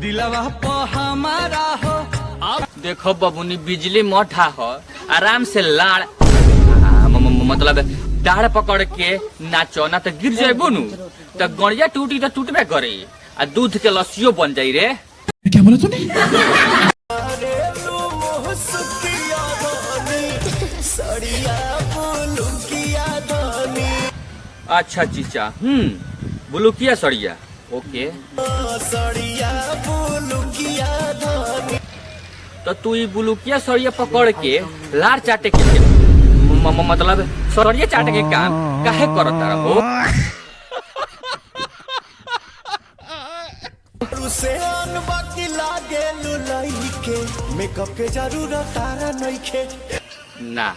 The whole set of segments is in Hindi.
दिलवा पे हमारा हो। देखो बबुनी बिजली मोटा हो, आराम से लाड़ मतलब डाढ़ पकड़ के नाचो, ना तो गिर जाए बोनू तो गड़िया टूटी तो टूटबे करे, आ दूध के लस्सियों बन जाई रे। क्या बोला तूने? अच्छा चीचा, बुलुकिया सड़िया, ओके। तो तू ये बुलुकिया सड़िया पकड़ के लार चाटे के मतलब सड़िया चाटे के काम काहे करता रहो? मेकअप के जरूरत तारा नइखे ना,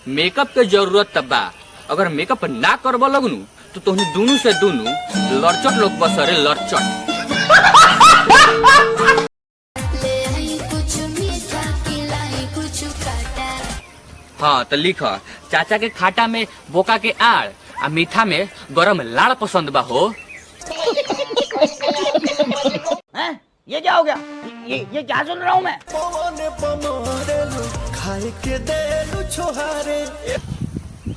मेकअप के जरूरत तब बा। अगर मेकअप ना करबो लगनू तो तोहनी दोनों से दोनों लड़चट लोग बसरे लड़चट। हाँ तो लिख, चाचा के खाटा में बोका के आड़, आ मीठा में गरम लाड़ पसंद बा हो। ये क्या हो गया? ये क्या सुन रहा हूँ मैं?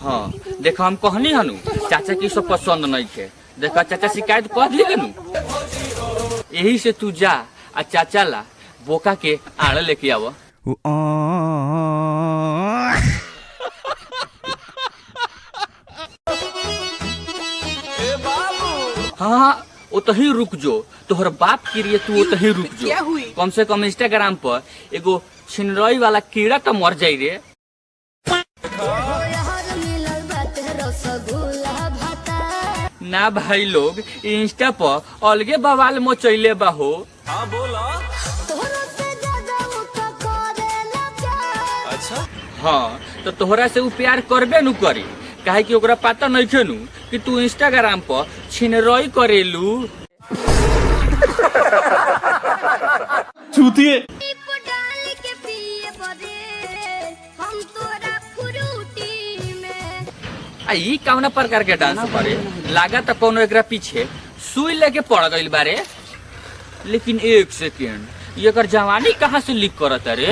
हाँ देखो, हम कहनी हनु चाचा की सब पसंद नहीं थे। देखा चाचा शिकायत कर दिए नु, यही से तू जा आ चाचा ला बोका के आड़ लेके आव। हाँ उतही रुक जो, तोहर बाप के लिए तू उतही रुक जो। कम से कम इंस्टाग्राम पर एगो छिनरई वाला कीड़ा तो मर जाई रे। ना भाई लोग इंस्टा पर अलगे बवाल मचैले बा हो। हाँ बोला। अच्छा हाँ तो तोहरा से उ प्यार करबे नु करी, काहे कि ओकरा पता नहीं खे नु कि तू इंस्टाग्राम पर छिनरई करेलू। चूतिए। ई कौना प्रकार के डांस करे? लागा तो कोनो एकरा पीछे सुई लेके पड़ गइल बारे। लेकिन एक सेकेंड, ये कर जवानी कहाँ से लीक करत रे?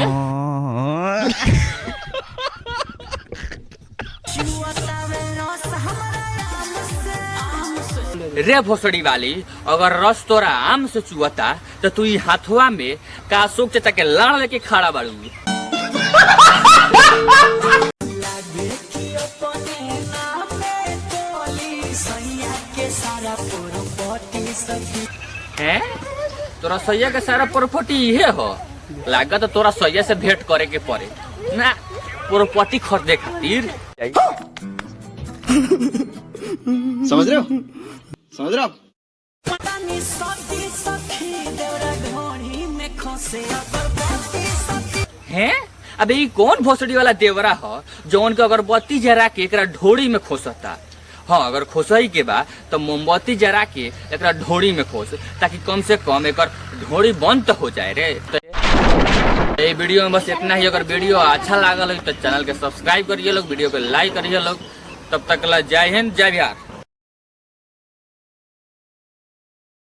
रे भोसड़ी वाली, अगर रस तोरा आम से चुअता तो तू हाथवा में का अशोक चाचा के लाड़ लेके खड़ा बाड़ू। हैं? तोरा सैया के सारा प्रॉपर्टी इहे हो? लागत तोरा सैया से भेंट करे के पड़े ना प्रॉपर्टी खरीदे खातिर। समझ रहे हो? समझ रहे हो? हैं? अबे ये कौन भोसड़ी वाला देवरा हो जौन के अगरबत्ती जरा के एकरा ढोड़ी में खोसता? हाँ अगर खोसई के बा तो मोमबत्ती जरा के एकरा ढोड़ी में खोस, ताकि कम से कम एकर ढोड़ी बंद तो हो जाए रे। तो ये वीडियो में बस इतना ही। अगर वीडियो अच्छा लागल हो तो चैनल के सब्सक्राइब करिए लोग, वीडियो को लाइक करिए लोग। तब तक ला जय हिंद जय बिहार।